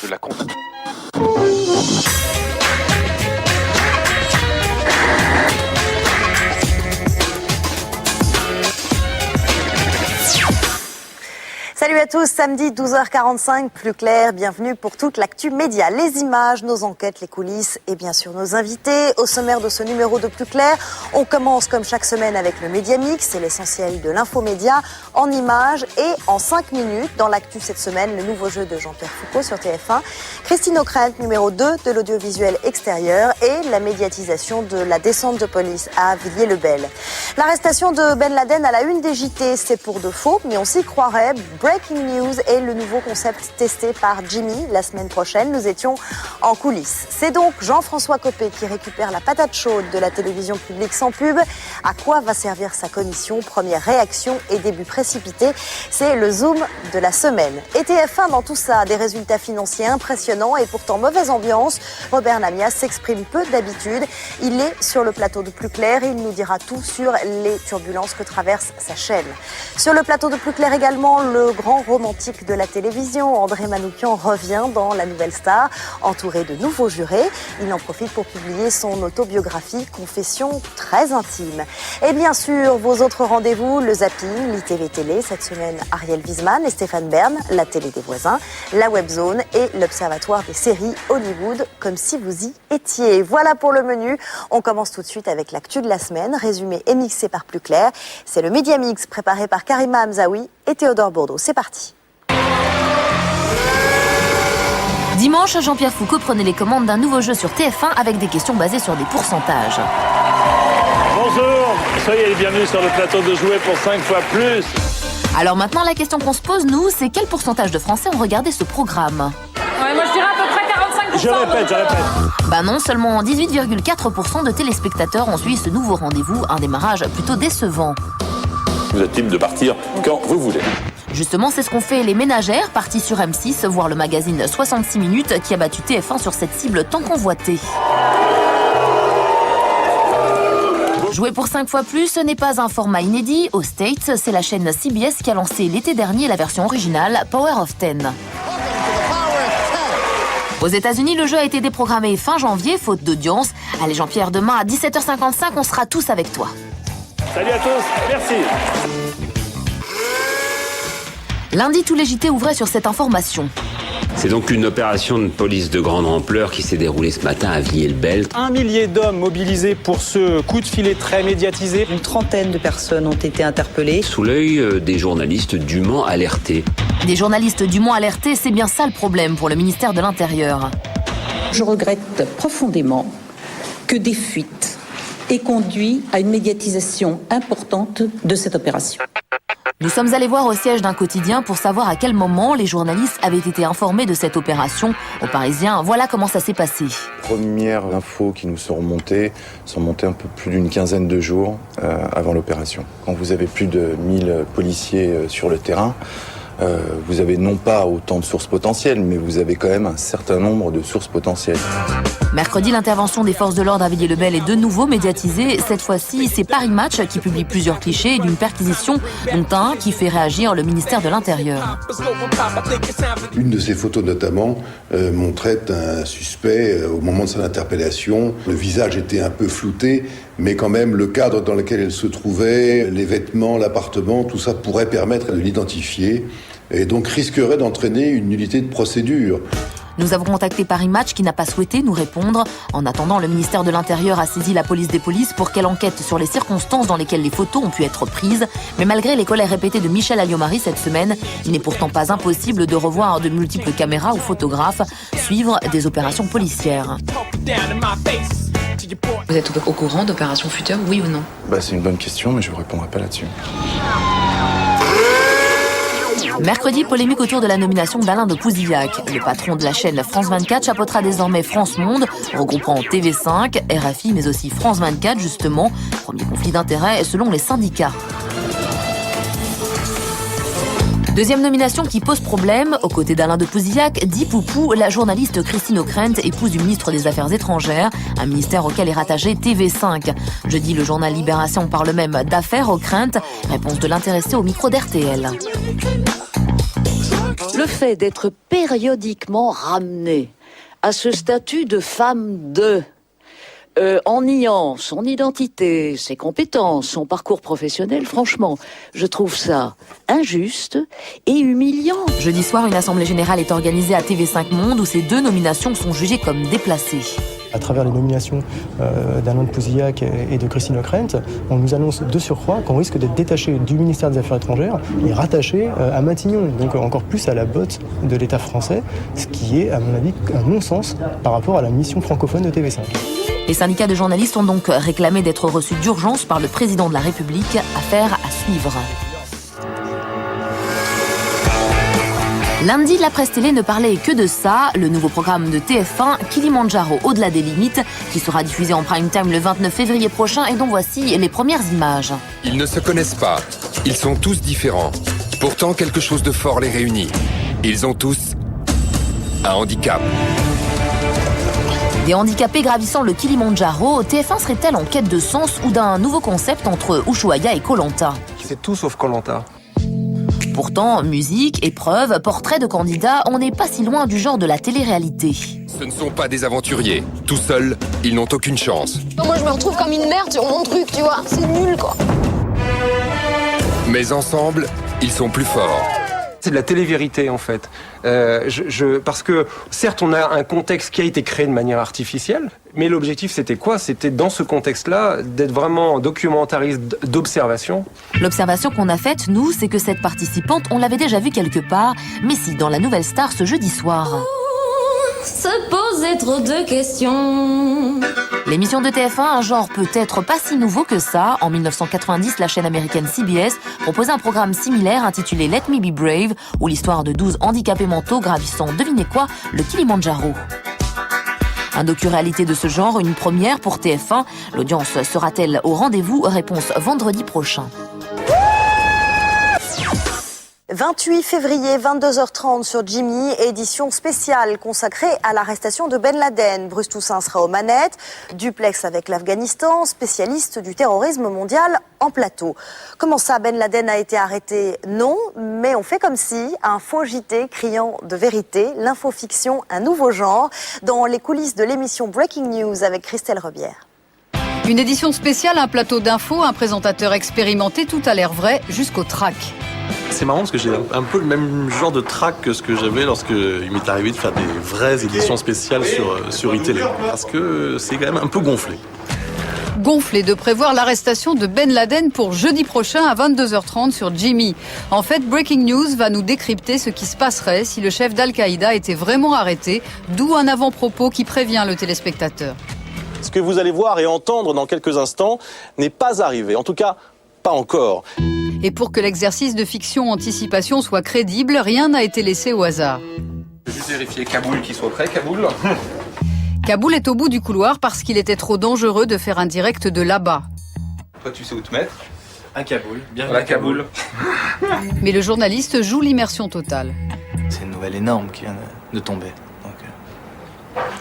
de la Constitution. Salut à tous, samedi 12h45, plus clair, bienvenue pour toute l'actu média. Les images, nos enquêtes, les coulisses et bien sûr nos invités. Au sommaire de ce numéro de Plus clair, on commence comme chaque semaine avec le Média Mix, c'est l'essentiel de l'infomédia en images et en 5 minutes. Dans l'actu cette semaine, le nouveau jeu de Jean-Pierre Foucault sur TF1, Christine O'Krent, numéro 2 de l'audiovisuel extérieur et la médiatisation de la descente de police à Villiers-le-Bel. L'arrestation de Ben Laden à la une des JT, c'est pour de faux, mais on s'y croirait. Breaking News est le nouveau concept testé par Jimmy la semaine prochaine. Nous étions en coulisses. C'est donc Jean-François Copé qui récupère la patate chaude de la télévision publique sans pub. À quoi va servir sa commission? Première réaction et début précipité. C'est le zoom de la semaine. Et TF1 dans tout ça, des résultats financiers impressionnants et pourtant mauvaise ambiance. Robert Namias s'exprime peu d'habitude. Il est sur le plateau de Plus clair et il nous dira tout sur les turbulences que traverse sa chaîne. Sur le plateau de Plus clair également, le grand romantique de la télévision, André Manoukian revient dans La Nouvelle Star, entouré de nouveaux jurés. Il en profite pour publier son autobiographie, Confession très intime. Et bien sûr, vos autres rendez-vous, le zapping, l'ITV Télé, cette semaine Ariel Wiesman et Stéphane Bern, la télé des voisins, la Webzone et l'Observatoire des séries Hollywood, comme si vous y étiez. Voilà pour le menu. On commence tout de suite avec l'actu de la semaine, résumé et mixé par Plus clair. C'est le Média Mix préparé par Karima Hamzaoui et Théodore Bourdeau. C'est parti. Dimanche, Jean-Pierre Foucault prenait les commandes d'un nouveau jeu sur TF1 avec des questions basées sur des pourcentages. Bonjour, soyez les bienvenus sur le plateau de Jouer pour 5 fois plus. Alors maintenant, la question qu'on se pose, nous, c'est quel pourcentage de Français ont regardé ce programme? Ouais, moi je dirais à peu près 45%. Je répète. Bah non, seulement 18,4% de téléspectateurs ont suivi ce nouveau rendez-vous, un démarrage plutôt décevant. Vous êtes libre de partir quand vous voulez. Justement, c'est ce qu'ont fait les ménagères, parties sur M6, voir le magazine 66 minutes qui a battu TF1 sur cette cible tant convoitée. Jouer pour 5 fois plus, ce n'est pas un format inédit. Aux States, c'est la chaîne CBS qui a lancé l'été dernier la version originale Power of 10. Aux États-Unis, le jeu a été déprogrammé fin janvier, faute d'audience. Allez Jean-Pierre, demain à 17h55, on sera tous avec toi. Salut à tous, merci. Lundi, tous les JT ouvraient sur cette information. C'est donc une opération de police de grande ampleur qui s'est déroulée ce matin à Villiers-le-Bel. 1 millier d'hommes mobilisés pour ce coup de filet très médiatisé. Une trentaine de personnes ont été interpellées. Sous l'œil des journalistes dûment alertés. Des journalistes dûment alertés, c'est bien ça le problème pour le ministère de l'Intérieur. Je regrette profondément que des fuites aient conduit à une médiatisation importante de cette opération. Nous sommes allés voir au siège d'un quotidien pour savoir à quel moment les journalistes avaient été informés de cette opération. Aux Parisiens, voilà comment ça s'est passé. Premières infos qui nous sont remontées un peu plus d'une quinzaine de jours avant l'opération. Quand vous avez plus de 1000 policiers sur le terrain, vous avez non pas autant de sources potentielles, mais vous avez quand même un certain nombre de sources potentielles. Mercredi, l'intervention des forces de l'ordre à Villiers-le-Bel est de nouveau médiatisée. Cette fois-ci, c'est Paris Match qui publie plusieurs clichés d'une perquisition, dont un qui fait réagir le ministère de l'Intérieur. Une de ces photos notamment montrait un suspect au moment de son interpellation. Le visage était un peu flouté, mais quand même le cadre dans lequel elle se trouvait, les vêtements, l'appartement, tout ça pourrait permettre de l'identifier et donc risquerait d'entraîner une nullité de procédure. Nous avons contacté Paris Match qui n'a pas souhaité nous répondre. En attendant, le ministère de l'Intérieur a saisi la police des polices pour qu'elle enquête sur les circonstances dans lesquelles les photos ont pu être prises. Mais malgré les colères répétées de Michel Alliot-Marie cette semaine, il n'est pourtant pas impossible de revoir de multiples caméras ou photographes suivre des opérations policières. Vous êtes au courant d'opérations futures, oui ou non? C'est une bonne question, mais je ne vous répondrai pas là-dessus. Mercredi, polémique autour de la nomination d'Alain de Pouzillac. Le patron de la chaîne France 24 chapeautera désormais France Monde, regroupant TV5, RFI, mais aussi France 24, justement. Premier conflit d'intérêts selon les syndicats. Deuxième nomination qui pose problème, aux côtés d'Alain de Pouzillac, dit Poupou, la journaliste Christine O'Krent, épouse du ministre des Affaires étrangères, un ministère auquel est rattaché TV5. Jeudi, le journal Libération parle même d'affaires O'Krent, réponse de l'intéressé au micro d'RTL. Le fait d'être périodiquement ramené à ce statut de femme en niant son identité, ses compétences, son parcours professionnel, franchement, je trouve ça injuste et humiliant. Jeudi soir, une assemblée générale est organisée à TV5 Monde où ces 2 nominations sont jugées comme déplacées. À travers les nominations d'Alain de Pouzillac et de Christine Ockrent, on nous annonce de surcroît qu'on risque d'être détaché du ministère des Affaires étrangères et rattaché à Matignon, donc encore plus à la botte de l'État français, ce qui est, à mon avis, un non-sens par rapport à la mission francophone de TV5. Les syndicats de journalistes ont donc réclamé d'être reçus d'urgence par le président de la République. Affaire à suivre. Lundi, la presse télé ne parlait que de ça, le nouveau programme de TF1, Kilimandjaro au-delà des limites, qui sera diffusé en prime time le 29 février prochain et dont voici les premières images. Ils ne se connaissent pas, ils sont tous différents. Pourtant, quelque chose de fort les réunit. Ils ont tous un handicap. Des handicapés gravissant le Kilimandjaro, TF1 serait-elle en quête de sens ou d'un nouveau concept entre Ushuaïa et Koh-Lanta ? C'est tout sauf Koh-Lanta. Pourtant, musique, épreuves, portraits de candidats, on n'est pas si loin du genre de la télé-réalité. Ce ne sont pas des aventuriers. Tout seuls, ils n'ont aucune chance. Moi, je me retrouve comme une merde sur mon truc, tu vois. C'est nul, quoi. Mais ensemble, ils sont plus forts. C'est de la télé-vérité, en fait. Parce que, certes, on a un contexte qui a été créé de manière artificielle, mais l'objectif, c'était quoi ? C'était, dans ce contexte-là, d'être vraiment documentariste d'observation. L'observation qu'on a faite, nous, c'est que cette participante, on l'avait déjà vue quelque part, mais si, dans la Nouvelle Star ce jeudi soir. Se poser trop de questions. L'émission de TF1, un genre peut-être pas si nouveau que ça. En 1990, la chaîne américaine CBS proposait un programme similaire intitulé Let Me Be Brave, où l'histoire de 12 handicapés mentaux gravissant, devinez quoi, le Kilimandjaro. Un docu-réalité de ce genre, une première pour TF1. L'audience sera-t-elle au rendez-vous ? Réponse vendredi prochain. 28 février, 22h30 sur Jimmy, édition spéciale consacrée à l'arrestation de Ben Laden. Bruce Toussaint sera aux manettes, duplex avec l'Afghanistan, spécialiste du terrorisme mondial en plateau. Comment ça, Ben Laden a été arrêté ? Non, mais on fait comme si, un faux JT criant de vérité, l'infofiction, un nouveau genre, dans les coulisses de l'émission Breaking News avec Christelle Rebière. Une édition spéciale, un plateau d'infos, un présentateur expérimenté, tout a l'air vrai jusqu'au trac. C'est marrant parce que j'ai un peu le même genre de trac que ce que j'avais lorsque il m'est arrivé de faire des vraies éditions spéciales sur iTélé. Parce que c'est quand même un peu gonflé. Gonflé de prévoir l'arrestation de Ben Laden pour jeudi prochain à 22h30 sur Jimmy. En fait, Breaking News va nous décrypter ce qui se passerait si le chef d'Al-Qaïda était vraiment arrêté, d'où un avant-propos qui prévient le téléspectateur. Ce que vous allez voir et entendre dans quelques instants n'est pas arrivé, en tout cas pas encore. Et pour que l'exercice de fiction-anticipation soit crédible, rien n'a été laissé au hasard. Je vais juste vérifier Kaboul qui soit prêt, Kaboul. Kaboul est au bout du couloir parce qu'il était trop dangereux de faire un direct de là-bas. Toi, tu sais où te mettre ? À Kaboul, bien à Kaboul. Mais le journaliste joue l'immersion totale. C'est une nouvelle énorme qui vient de tomber. Donc,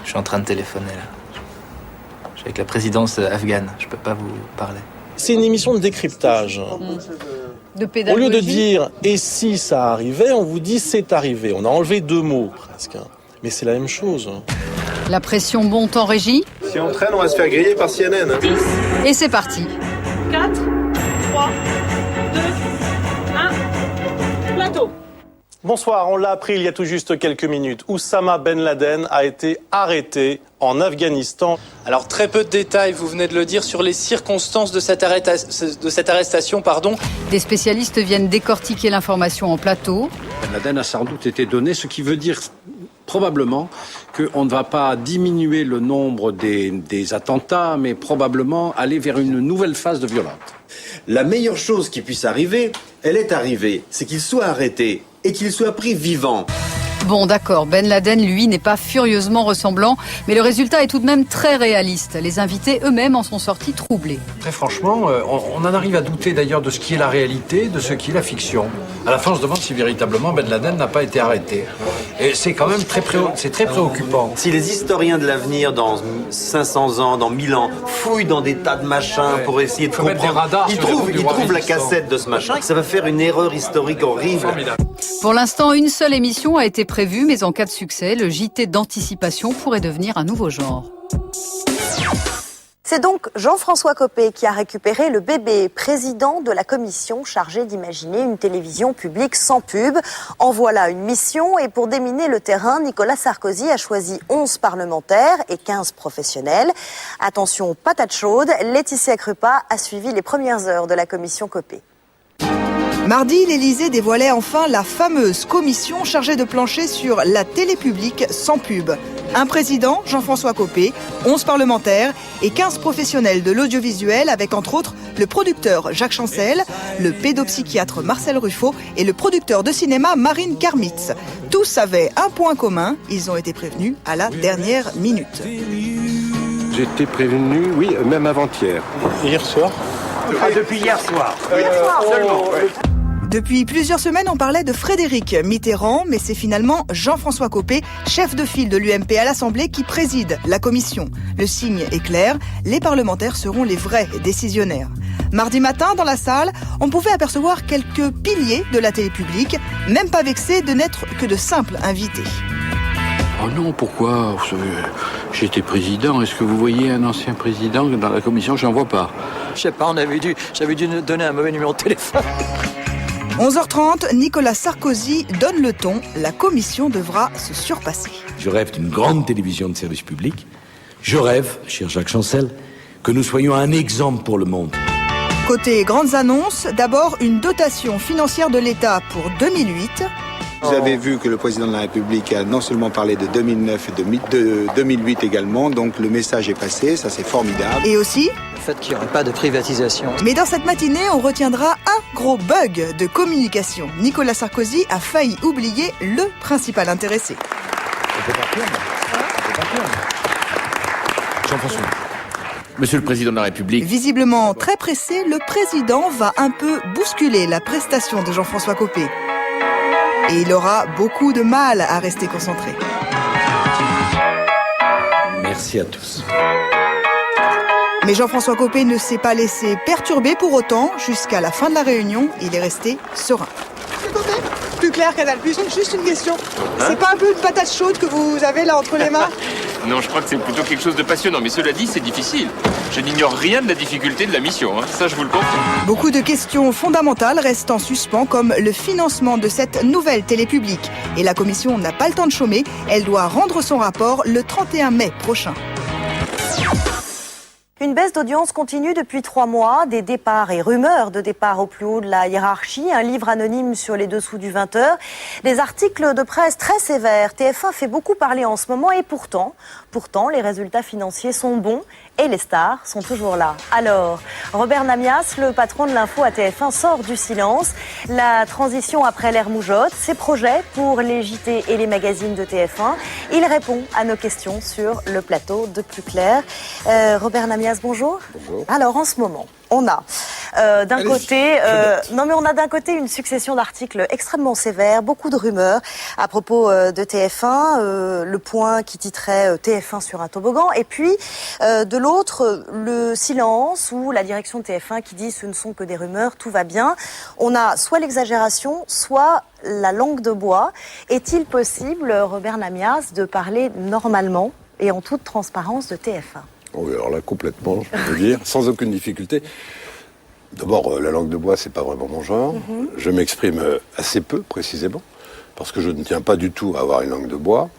je suis en train de téléphoner là. Je suis avec la présidence afghane, je peux pas vous parler. C'est une émission de décryptage. De pédagogie. Au lieu de dire « et si ça arrivait », on vous dit « c'est arrivé ». On a enlevé 2 mots presque. Mais c'est la même chose. La pression monte en régie. Si on traîne, on va se faire griller par CNN. Et c'est parti. 4, 3, 2, 1, plateau. Bonsoir, on l'a appris il y a tout juste quelques minutes. Oussama Ben Laden a été arrêté en Afghanistan. Alors très peu de détails, vous venez de le dire, sur les circonstances de cette arrestation. Des spécialistes viennent décortiquer l'information en plateau. Ben Laden a sans doute été donné, ce qui veut dire probablement qu'on ne va pas diminuer le nombre des attentats, mais probablement aller vers une nouvelle phase de violence. La meilleure chose qui puisse arriver, elle est arrivée, c'est qu'il soit arrêté et qu'il soit pris vivant. Bon, d'accord, Ben Laden, lui, n'est pas furieusement ressemblant, mais le résultat est tout de même très réaliste. Les invités eux-mêmes en sont sortis troublés. Très franchement, on en arrive à douter d'ailleurs de ce qui est la réalité, de ce qui est la fiction. À la fin, on se demande si véritablement Ben Laden n'a pas été arrêté. Et c'est quand même très préoccupant. Si les historiens de l'avenir, dans 500 ans, dans 1000 ans, fouillent dans des tas de machins pour essayer de comprendre, ils trouvent la cassette de ce machin, ça va faire une erreur historique horrible. Formidable. Pour l'instant, une seule émission a été prévue, mais en cas de succès, le JT d'anticipation pourrait devenir un nouveau genre. C'est donc Jean-François Copé qui a récupéré le bébé, président de la commission chargée d'imaginer une télévision publique sans pub. En voilà une mission, et pour déminer le terrain, Nicolas Sarkozy a choisi 11 parlementaires et 15 professionnels. Attention, patate chaude, Laetitia Krupa a suivi les premières heures de la commission Copé. Mardi, l'Élysée dévoilait enfin la fameuse commission chargée de plancher sur la télé publique sans pub. Un président, Jean-François Copé, 11 parlementaires et 15 professionnels de l'audiovisuel avec entre autres le producteur Jacques Chancel, le pédopsychiatre Marcel Ruffo et le producteur de cinéma Marine Karmitz. Tous avaient un point commun, ils ont été prévenus à la dernière minute. J'ai été prévenu, oui, même avant-hier. Hier soir ? Depuis hier soir. Seulement. Depuis plusieurs semaines, on parlait de Frédéric Mitterrand, mais c'est finalement Jean-François Copé, chef de file de l'UMP à l'Assemblée, qui préside la commission. Le signe est clair, les parlementaires seront les vrais décisionnaires. Mardi matin, dans la salle, on pouvait apercevoir quelques piliers de la télé publique, même pas vexés de n'être que de simples invités. Oh non, pourquoi ? Vous savez, j'étais président. Est-ce que vous voyez un ancien président dans la commission ? J'en vois pas. Je sais pas, j'avais dû donner un mauvais numéro de téléphone. 11h30, Nicolas Sarkozy donne le ton. La commission devra se surpasser. Je rêve d'une grande télévision de service public. Je rêve, cher Jacques Chancel, que nous soyons un exemple pour le monde. Côté grandes annonces, d'abord une dotation financière de l'État pour 2008. Vous avez vu que le président de la République a non seulement parlé de 2009 et de 2008 également, donc le message est passé, ça c'est formidable. Et aussi le fait qu'il n'y aurait pas de privatisation. Mais dans cette matinée, on retiendra un gros bug de communication. Nicolas Sarkozy a failli oublier le principal intéressé. Jean-François. Monsieur le Président de la République. Visiblement très pressé, le président va un peu bousculer la prestation de Jean-François Copé. Et il aura beaucoup de mal à rester concentré. Merci à tous. Mais Jean-François Copé ne s'est pas laissé perturber pour autant. Jusqu'à la fin de la réunion, il est resté serein. Plus clair, Canal+, juste une question. C'est pas un peu une patate chaude que vous avez là entre les mains? Non, je crois que c'est plutôt quelque chose de passionnant. Mais cela dit, c'est difficile. Je n'ignore rien de la difficulté de la mission. Ça, je vous le confirme. Beaucoup de questions fondamentales restent en suspens, comme le financement de cette nouvelle télé publique. Et la commission n'a pas le temps de chômer. Elle doit rendre son rapport le 31 mai prochain. Une baisse d'audience continue depuis 3 mois, des départs et rumeurs de départ au plus haut de la hiérarchie, un livre anonyme sur les dessous du 20h, des articles de presse très sévères. TF1 fait beaucoup parler en ce moment et pourtant, les résultats financiers sont bons et les stars sont toujours là. Alors, Robert Namias, le patron de l'info à TF1, sort du silence. La transition après l'ère Moujotte, ses projets pour les JT et les magazines de TF1. Il répond à nos questions sur le plateau de Plus Clair. Robert Namias, bonjour. Bonjour. Alors, en ce moment, on a d'un côté une succession d'articles extrêmement sévères, beaucoup de rumeurs à propos de TF1, Le Point qui titrait TF1 sur un toboggan, et puis de l'autre le silence ou la direction de TF1 qui dit ce ne sont que des rumeurs, tout va bien. On a soit l'exagération, soit la langue de bois. Est-il possible, Robert Namias, de parler normalement et en toute transparence de TF1 ? Oui, alors là, complètement, je peux vous dire, sans aucune difficulté. D'abord, la langue de bois, c'est pas vraiment mon genre. Je m'exprime assez peu, précisément, parce que je ne tiens pas du tout à avoir une langue de bois.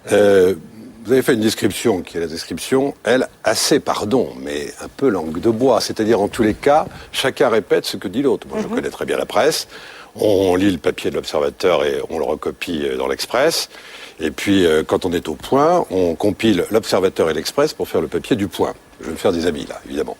Vous avez fait une description, qui est la description, elle, assez, mais un peu langue de bois. C'est-à-dire, en tous les cas, chacun répète ce que dit l'autre. Moi, je connais très bien la presse. On lit le papier de l'Observateur et on le recopie dans l'Express. Et puis, quand on est au Point, on compile l'Observateur et l'Express pour faire le papier du Point. Je vais me faire des amis, là, évidemment.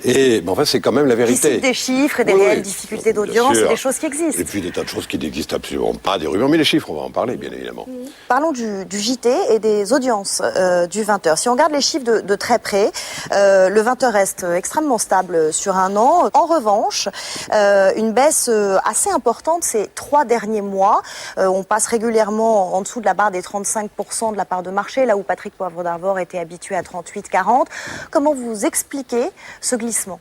Mais enfin, c'est quand même la vérité. Qui cite des chiffres et des réelles difficultés d'audience, c'est des choses qui existent. Et puis des tas de choses qui n'existent absolument pas, des rumeurs, mais les chiffres, on va en parler, bien évidemment. Parlons du JT et des audiences du 20h. Si on regarde les chiffres de très près, le 20h reste extrêmement stable sur un an. En revanche, une baisse assez importante ces 3 derniers mois. On passe régulièrement en dessous de la barre des 35% de la part de marché, là où Patrick Poivre d'Arvor était habitué à 38-40. Comment vous expliquez ce glissement ?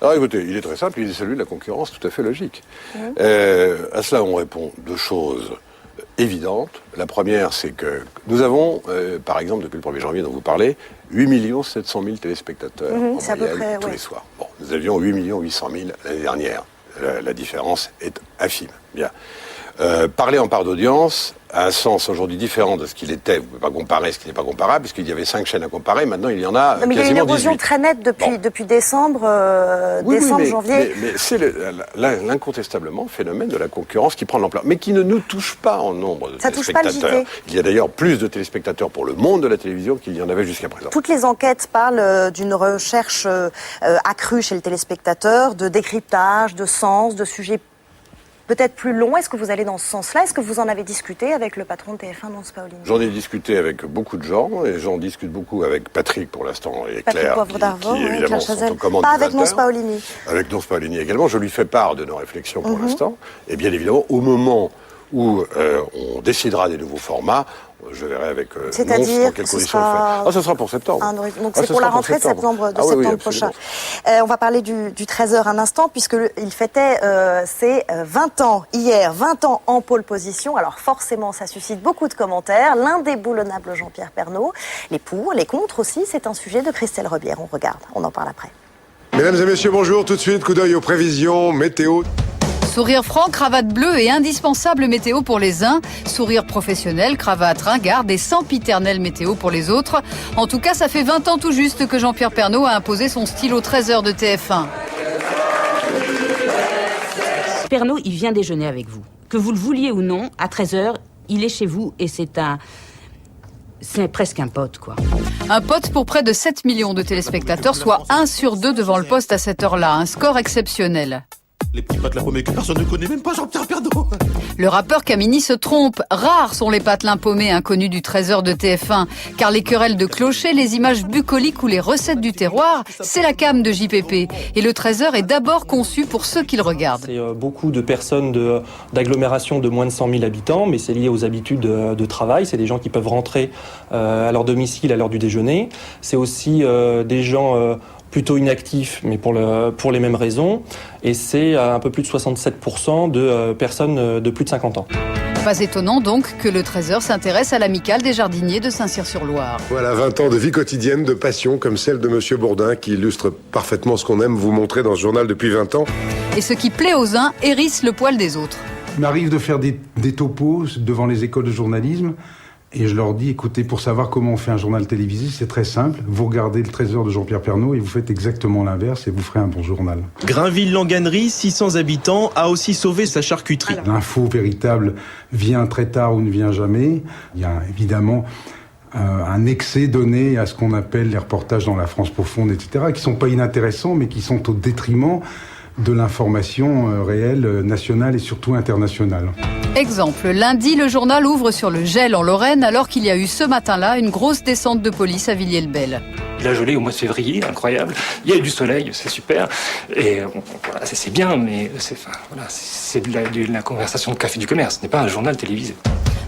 Alors écoutez, il est très simple, il est celui de la concurrence tout à fait logique. À cela, on répond deux choses évidentes. La première, c'est que nous avons, par exemple, depuis le 1er janvier dont vous parlez, 8 700 000 téléspectateurs en moyenne tous les soirs. Bon, nous avions 8 800 000 l'année dernière. La différence est infime. Bien. Parler en part d'audience a un sens aujourd'hui différent de ce qu'il était. Vous ne pouvez pas comparer ce qui n'est pas comparable, puisqu'il y avait 5 chaînes à comparer. Maintenant, il y en a quasiment 18. Mais il y a une érosion très nette depuis décembre, janvier. Mais c'est l'incontestablement phénomène de la concurrence qui prend de l'ampleur, mais qui ne nous touche pas en nombre de téléspectateurs. Il y a d'ailleurs plus de téléspectateurs pour le monde de la télévision qu'il y en avait jusqu'à présent. Toutes les enquêtes parlent d'une recherche accrue chez le téléspectateur, de décryptage, de sens, de sujets peut-être plus long. Est-ce que vous allez dans ce sens-là? Est-ce que vous en avez discuté avec le patron de TF1, Nonce Paolini? J'en ai discuté avec beaucoup de gens, et j'en discute beaucoup avec Patrick pour l'instant, et Claire, qui évidemment sont aux commandes. Pas avec Nonce Paolini. Avec Nonce Paolini également. Je lui fais part de nos réflexions pour l'instant. Et bien évidemment, au moment où on décidera des nouveaux formats, je verrai avec Nonce dans quelles conditions on le fait. Ça sera pour septembre. Donc c'est pour la rentrée de septembre prochain. On va parler du 13h un instant, puisqu'il fêtait ses 20 ans hier, 20 ans en pole position. Alors forcément, ça suscite beaucoup de commentaires. L'indéboulonnable Jean-Pierre Pernaut, les pour, les contre aussi, c'est un sujet de Christelle Rebière. On regarde, on en parle après. Mesdames et messieurs, bonjour. Tout de suite, coup d'œil aux prévisions météo. Sourire franc, cravate bleue et indispensable météo pour les uns. Sourire professionnel, cravate ringarde et sempiternelle météo pour les autres. En tout cas, ça fait 20 ans tout juste que Jean-Pierre Pernaut a imposé son style au 13h de TF1. Pernaut, il vient déjeuner avec vous. Que vous le vouliez ou non, à 13h, il est chez vous et c'est presque un pote, quoi. Un pote pour près de 7 millions de téléspectateurs, soit 1 sur 2 devant le poste à cette heure-là. Un score exceptionnel. Les petits pâtes paumés que personne ne connaît, même pas Jean-Pierre Pernaut. Le rappeur Camini se trompe. Rares sont les patelins paumés inconnus du 13h de TF1. Car les querelles de clochers, les images bucoliques ou les recettes du terroir, c'est la came de JPP. Et le 13h est d'abord conçu pour ceux qui le regardent. C'est beaucoup de personnes d'agglomération de moins de 100 000 habitants, mais c'est lié aux habitudes de travail. C'est des gens qui peuvent rentrer à leur domicile à l'heure du déjeuner. C'est aussi des gens plutôt inactifs, mais pour les mêmes raisons. Et c'est un peu plus de 67% de personnes de plus de 50 ans. Pas étonnant donc que le 13h s'intéresse à l'amicale des jardiniers de Saint-Cyr-sur-Loire. Voilà, 20 ans de vie quotidienne, de passion, comme celle de Monsieur Bourdin, qui illustre parfaitement ce qu'on aime vous montrer dans ce journal depuis 20 ans. Et ce qui plaît aux uns hérisse le poil des autres. Il m'arrive de faire des topos devant les écoles de journalisme. Et je leur dis, écoutez, pour savoir comment on fait un journal télévisé, c'est très simple. Vous regardez le 13h de Jean-Pierre Pernaut et vous faites exactement l'inverse et vous ferez un bon journal. Grainville-Langanerie, 600 habitants, a aussi sauvé sa charcuterie. L'info véritable vient très tard ou ne vient jamais. Il y a évidemment un excès donné à ce qu'on appelle les reportages dans la France profonde, etc., qui sont pas inintéressants, mais qui sont au détriment de l'information réelle, nationale et surtout internationale. Exemple, lundi, le journal ouvre sur le gel en Lorraine alors qu'il y a eu ce matin-là une grosse descente de police à Villiers-le-Bel. Il a gelé au mois de février, incroyable. Il y a eu du soleil, c'est super. Et voilà, c'est bien, mais c'est de la conversation de café du commerce. Ce n'est pas un journal télévisé.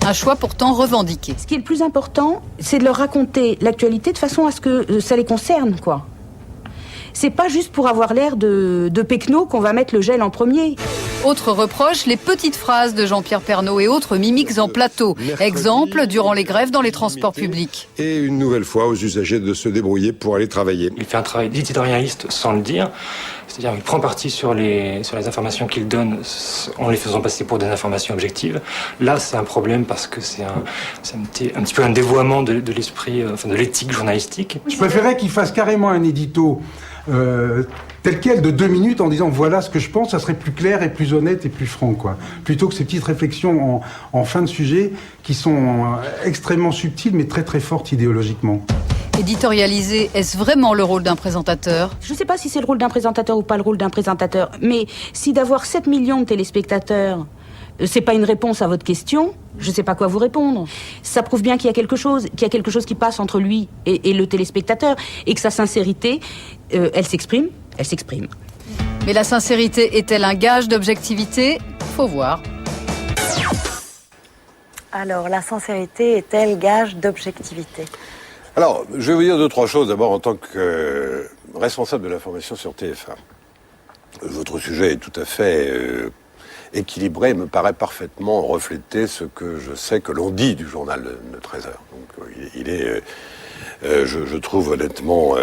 Un choix pourtant revendiqué. Ce qui est le plus important, c'est de leur raconter l'actualité de façon à ce que ça les concerne, quoi. C'est pas juste pour avoir l'air de Péquenot qu'on va mettre le gel en premier. Autre reproche, les petites phrases de Jean-Pierre Pernaut et autres mimiques en plateau. Exemple, durant les grèves dans les transports publics. Et une nouvelle fois aux usagers de se débrouiller pour aller travailler. Il fait un travail d'éditorialiste sans le dire. C'est-à-dire qu'il prend parti sur les informations qu'il donne en les faisant passer pour des informations objectives. Là, c'est un problème parce que c'est un petit peu un dévoiement de l'esprit, de l'éthique journalistique. Je préférais qu'il fasse carrément un édito tel quel de 2 minutes en disant voilà ce que je pense, ça serait plus clair et plus honnête et plus franc, quoi. Plutôt que ces petites réflexions en fin de sujet qui sont extrêmement subtiles mais très très fortes idéologiquement. Éditorialiser, est-ce vraiment le rôle d'un présentateur ? Je ne sais pas si c'est le rôle d'un présentateur ou pas le rôle d'un présentateur, mais si d'avoir 7 millions de téléspectateurs, c'est pas une réponse à votre question, je sais pas quoi vous répondre. Ça prouve bien qu'il y a quelque chose qui passe entre lui et le téléspectateur, et que sa sincérité, elle s'exprime. Mais la sincérité est-elle un gage d'objectivité ? Faut voir. Alors, la sincérité est-elle gage d'objectivité ? Alors, je vais vous dire 2-3 choses. D'abord, en tant que responsable de l'information sur TF1. Votre sujet est tout à fait équilibré, me paraît parfaitement refléter ce que je sais que l'on dit du journal de 13h. Donc il est, je trouve honnêtement,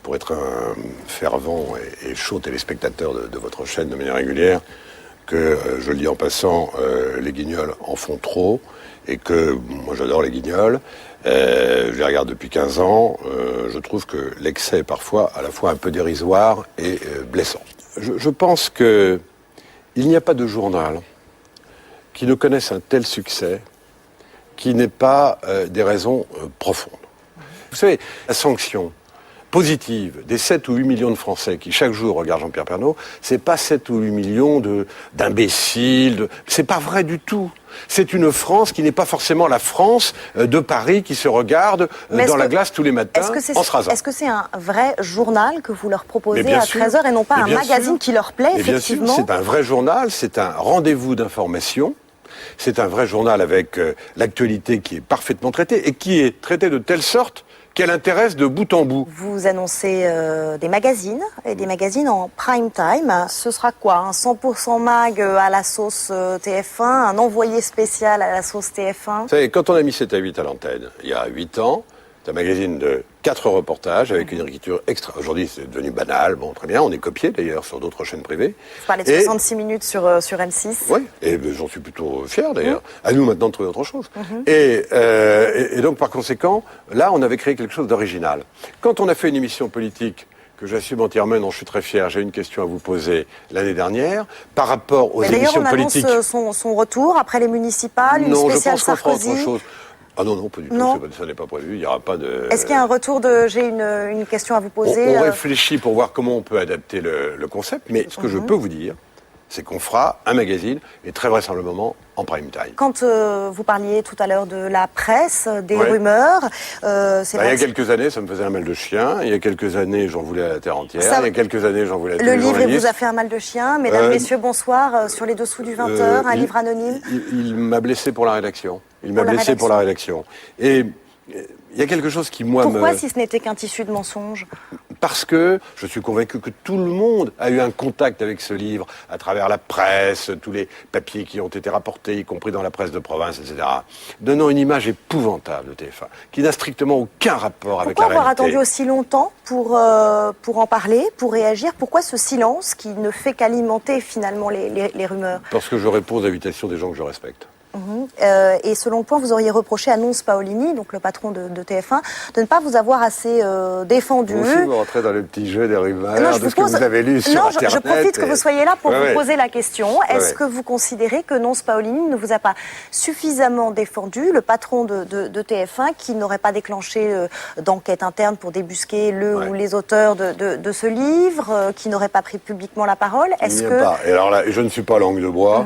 pour être un fervent et chaud téléspectateur de votre chaîne de manière régulière, que, je le dis en passant, les Guignols en font trop, et que moi j'adore les Guignols, je les regarde depuis 15 ans, je trouve que l'excès est parfois à la fois un peu dérisoire et blessant. Je pense que il n'y a pas de journal qui ne connaisse un tel succès qui n'ait pas des raisons profondes. Vous savez, la sanction positive des 7 ou 8 millions de Français qui chaque jour regardent Jean-Pierre Pernaut, c'est pas 7 ou 8 millions d'imbéciles, c'est pas vrai du tout. C'est une France qui n'est pas forcément la France de Paris qui se regarde dans la glace tous les matins en se rasant. Est-ce que c'est un vrai journal que vous leur proposez à 13h et non pas un magazine qui leur plaît, effectivement? Bien sûr, c'est un vrai journal, c'est un rendez-vous d'information. C'est un vrai journal avec l'actualité qui est parfaitement traitée et qui est traitée de telle sorte qu'elle intéresse de bout en bout. Vous annoncez des magazines, et des magazines en prime time. Ce sera quoi? Un 100% mag à la sauce TF1, un envoyé spécial à la sauce TF1? Vous savez, quand on a mis 7 à 8 à l'antenne, il y a 8 ans, c'est un magazine de 4 reportages avec une écriture extra. Aujourd'hui, c'est devenu banal. Bon, très bien. On est copié d'ailleurs sur d'autres chaînes privées. Vous parlez de 66 minutes sur M6. Oui, et j'en suis plutôt fier d'ailleurs. À nous maintenant de trouver autre chose. Et donc, par conséquent, là, on avait créé quelque chose d'original. Quand on a fait une émission politique que j'assume entièrement, dont je suis très fier, j'ai une question à vous poser l'année dernière, par rapport aux émissions politiques. D'ailleurs, on annonce son retour après les municipales, une spéciale Sarkozy. Non, je pense qu'on fera autre chose. Ah non, pas du tout, ça n'est pas prévu, il n'y aura pas de... Est-ce qu'il y a un retour de... J'ai une question à vous poser. On réfléchit pour voir comment on peut adapter le concept, mais ce que je peux vous dire, c'est qu'on fera un magazine, et très vraisemblablement en prime time. Quand vous parliez tout à l'heure de la presse, des rumeurs... il y a quelques années, ça me faisait un mal de chien, il y a quelques années, j'en voulais à la terre entière, il y a quelques années, j'en voulais à tous les journalistes. Le livre vous a fait un mal de chien, mesdames, messieurs, bonsoir, sur les dessous du 20h, un livre anonyme. Il m'a blessé pour la rédaction. Pour la rédaction. Et il y a quelque chose qui, moi, Pourquoi, si ce n'était qu'un tissu de mensonges? Parce que je suis convaincu que tout le monde a eu un contact avec ce livre, à travers la presse, tous les papiers qui ont été rapportés, y compris dans la presse de province, etc., donnant une image épouvantable de TF1, qui n'a strictement aucun rapport avec la réalité. Pourquoi avoir attendu aussi longtemps pour en parler, pour réagir? Pourquoi ce silence qui ne fait qu'alimenter finalement les rumeurs? Parce que je réponds aux invitations des gens que je respecte. Et selon le point, vous auriez reproché à Nonce Paolini, donc le patron de TF1, de ne pas vous avoir assez défendu. Vous aussi, vous rentrez dans le petit jeu des rumeurs, de ce que vous avez lu sur Internet. Je profite que vous soyez là pour vous poser la question. Est-ce que vous considérez que Nonce Paolini ne vous a pas suffisamment défendu, le patron de TF1, qui n'aurait pas déclenché d'enquête interne pour débusquer ou les auteurs de ce livre, qui n'aurait pas pris publiquement la parole? Est-ce que... pas. Et alors là, je ne suis pas langue de bois.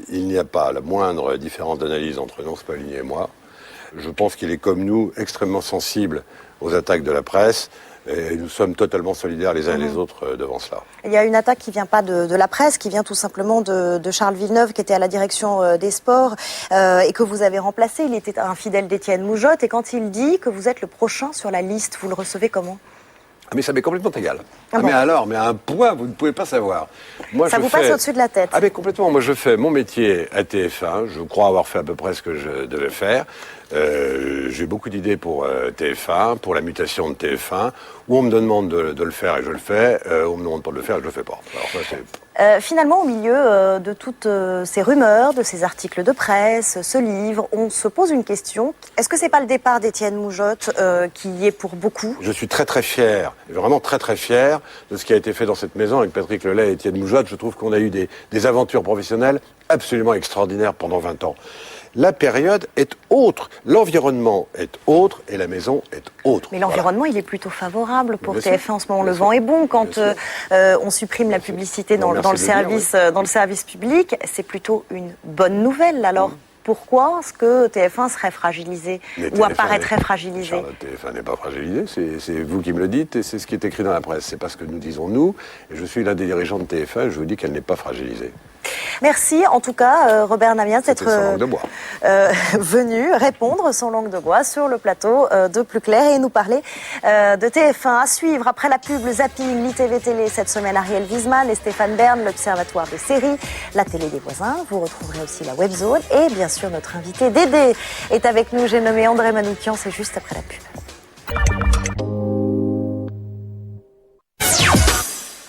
Il n'y a pas la moindre différence d'analyse entre Nonce Paolini et moi. Je pense qu'il est comme nous extrêmement sensible aux attaques de la presse et nous sommes totalement solidaires les uns et les autres devant cela. Il y a une attaque qui ne vient pas de la presse, qui vient tout simplement de Charles Villeneuve, qui était à la direction des sports et que vous avez remplacé. Il était un fidèle d'Étienne Moujotte et quand il dit que vous êtes le prochain sur la liste, vous le recevez comment? Mais ça m'est complètement égal. Mais à un point, vous ne pouvez pas savoir. Moi, ça vous passe au-dessus de la tête? Mais complètement. Moi, je fais mon métier à TF1. Je crois avoir fait à peu près ce que je devais faire. J'ai beaucoup d'idées pour TF1, pour la mutation de TF1. Où on me demande de le faire et je le fais. Où on me demande pas de le faire et je le fais pas. Alors ça, c'est... Finalement, au milieu de toutes ces rumeurs, de ces articles de presse, ce livre, on se pose une question. Est-ce que c'est pas le départ d'Étienne Moujotte qui y est pour beaucoup? Je suis très très fier, vraiment très très fier de ce qui a été fait dans cette maison avec Patrick Lelay et Étienne Moujotte. Je trouve qu'on a eu des aventures professionnelles absolument extraordinaires pendant 20 ans. La période est autre, l'environnement est autre et la maison est autre. Mais l'environnement, il est plutôt favorable pour TF1 en ce moment. Le vent est bon quand on supprime la publicité dans le service public. C'est plutôt une bonne nouvelle. Alors, pourquoi est-ce que TF1 serait fragilisé ou apparaîtrait fragilisé? TF1 n'est pas fragilisé, c'est vous qui me le dites et c'est ce qui est écrit dans la presse. C'est pas ce que nous disons nous. Et je suis l'un des dirigeants de TF1 et je vous dis qu'elle n'est pas fragilisée. Merci en tout cas, Robert Namias, d'être venu répondre sans langue de bois sur le plateau de Plus Clair et nous parler de TF1. À suivre après la pub, le zapping, l'ITV Télé cette semaine, Ariel Wiesman et Stéphane Bern, l'Observatoire des séries, la télé des voisins. Vous retrouverez aussi la Webzone et bien sûr notre invité Dédé est avec nous. J'ai nommé André Manoukian, c'est juste après la pub.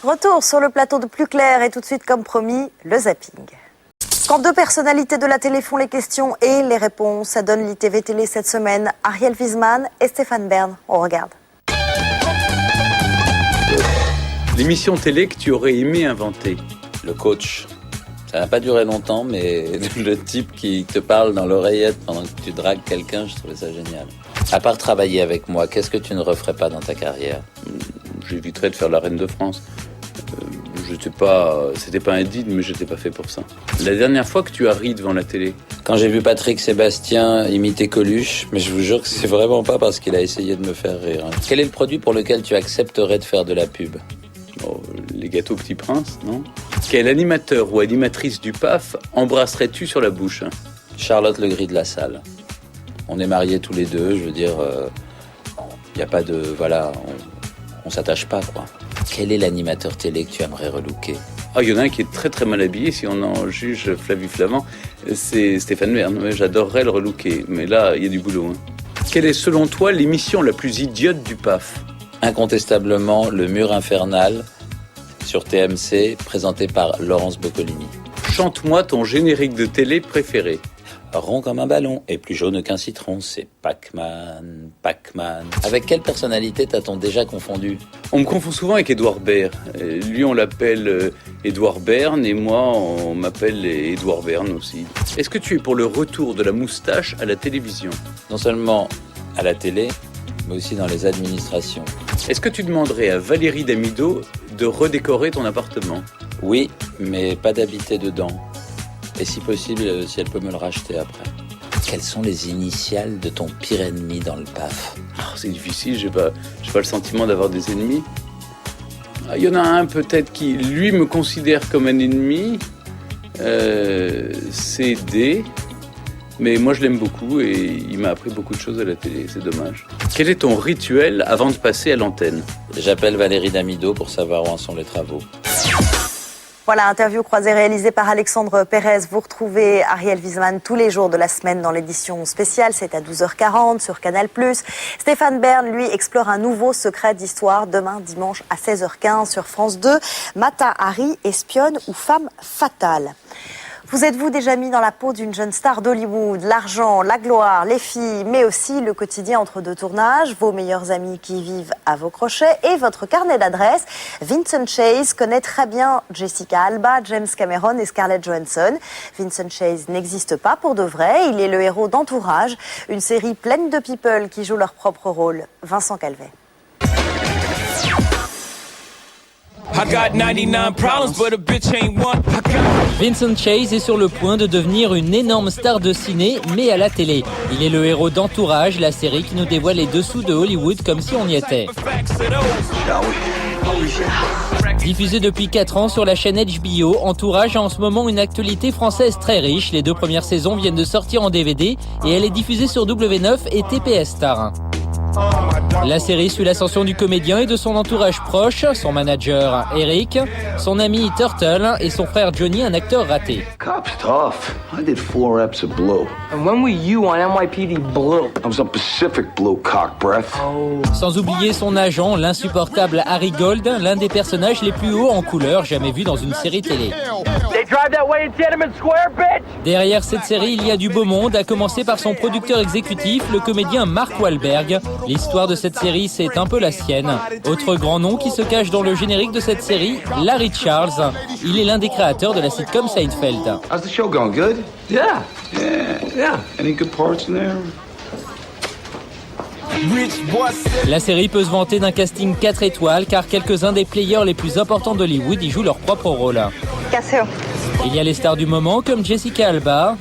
Retour sur le plateau de Plus Clair et tout de suite, comme promis, le zapping. Quand deux personnalités de la télé font les questions et les réponses, ça donne l'ITV Télé cette semaine, Ariel Wiesman et Stéphane Bern. On regarde. L'émission télé que tu aurais aimé inventer? Le coach. Ça n'a pas duré longtemps, mais le type qui te parle dans l'oreillette pendant que tu dragues quelqu'un, je trouvais ça génial. À part travailler avec moi, qu'est-ce que tu ne referais pas dans ta carrière? J'éviterais de faire la Reine de France. C'était pas indigne, mais j'étais pas fait pour ça. La dernière fois que tu as ri devant la télé? Quand j'ai vu Patrick Sébastien imiter Coluche, mais je vous jure que c'est vraiment pas parce qu'il a essayé de me faire rire. Quel est le produit pour lequel tu accepterais de faire de la pub? Les gâteaux Petit Prince, non? Quel animateur ou animatrice du PAF embrasserais-tu sur la bouche? Charlotte Legris de la Salle. On est mariés tous les deux, je veux dire, y a pas de... Voilà, on s'attache pas, quoi. Quel est l'animateur télé que tu aimerais relooker? Il y en a un qui est très très mal habillé, si on en juge Flavie Flamand, c'est Stéphane Bern. J'adorerais le relooker, mais là, il y a du boulot. Quelle est selon toi l'émission la plus idiote du PAF? Incontestablement, Le Mur Infernal, sur TMC, présenté par Laurence Boccolini. Chante-moi ton générique de télé préféré. Rond comme un ballon et plus jaune qu'un citron, c'est Pac-Man, Pac-Man. Avec quelle personnalité t'a-t-on déjà confondu? On me confond souvent avec Édouard Baird. Lui, on l'appelle Édouard Bern et moi, on m'appelle Édouard Bern aussi. Est-ce que tu es pour le retour de la moustache à la télévision? Non seulement à la télé, mais aussi dans les administrations. Est-ce que tu demanderais à Valérie Damido de redécorer ton appartement? Oui, mais pas d'habiter dedans. Et si possible, si elle peut me le racheter après. Quelles sont les initiales de ton pire ennemi dans le PAF? C'est difficile, j'ai pas le sentiment d'avoir des ennemis. Il y en a un peut-être qui, lui, me considère comme un ennemi. C'est D. Mais moi, je l'aime beaucoup et il m'a appris beaucoup de choses à la télé, c'est dommage. Quel est ton rituel avant de passer à l'antenne? J'appelle Valérie Damido pour savoir où en sont les travaux. Voilà, interview croisée réalisée par Alexandre Pérez. Vous retrouvez Ariel Wiesman tous les jours de la semaine dans l'édition spéciale. C'est à 12h40 sur Canal+. Stéphane Bern, lui, explore un nouveau secret d'histoire demain, dimanche, à 16h15 sur France 2. Mata Hari, espionne ou femme fatale? Vous êtes-vous déjà mis dans la peau d'une jeune star d'Hollywood? L'argent, la gloire, les filles, mais aussi le quotidien entre deux tournages, vos meilleurs amis qui vivent à vos crochets et votre carnet d'adresses. Vincent Chase connaît très bien Jessica Alba, James Cameron et Scarlett Johansson. Vincent Chase n'existe pas pour de vrai, il est le héros d'Entourage, une série pleine de people qui jouent leur propre rôle. Vincent Calvet. Vincent Chase est sur le point de devenir une énorme star de ciné, mais à la télé. Il est le héros d'Entourage, la série qui nous dévoile les dessous de Hollywood comme si on y était. Diffusé depuis 4 ans sur la chaîne HBO, Entourage a en ce moment une actualité française très riche. Les 2 premières saisons viennent de sortir en DVD et elle est diffusée sur W9 et TPS Star. La série suit l'ascension du comédien et de son entourage proche, son manager Eric, son ami Turtle et son frère Johnny, un acteur raté. Cop's tough. I did 4 eps of Blue. And when were you on NYPD Blue? I was on Pacific Blue, cock breath. Sans oublier son agent, l'insupportable Harry Gold, l'un des personnages les plus hauts en couleur jamais vus dans une série télé. They drive that way in Tiananmen Square, bitch! Derrière cette série, il y a du beau monde, à commencer par son producteur exécutif, le comédien Mark Wahlberg. L'histoire de cette série, c'est un peu la sienne. Autre grand nom qui se cache dans le générique de cette série, Larry Charles. Il est l'un des créateurs de la sitcom Seinfeld. How's the show going? Good? Yeah. Any good parts in there? La série peut se vanter d'un casting 4 étoiles car quelques-uns des players les plus importants d'Hollywood y jouent leur propre rôle. Il y a les stars du moment comme Jessica Alba,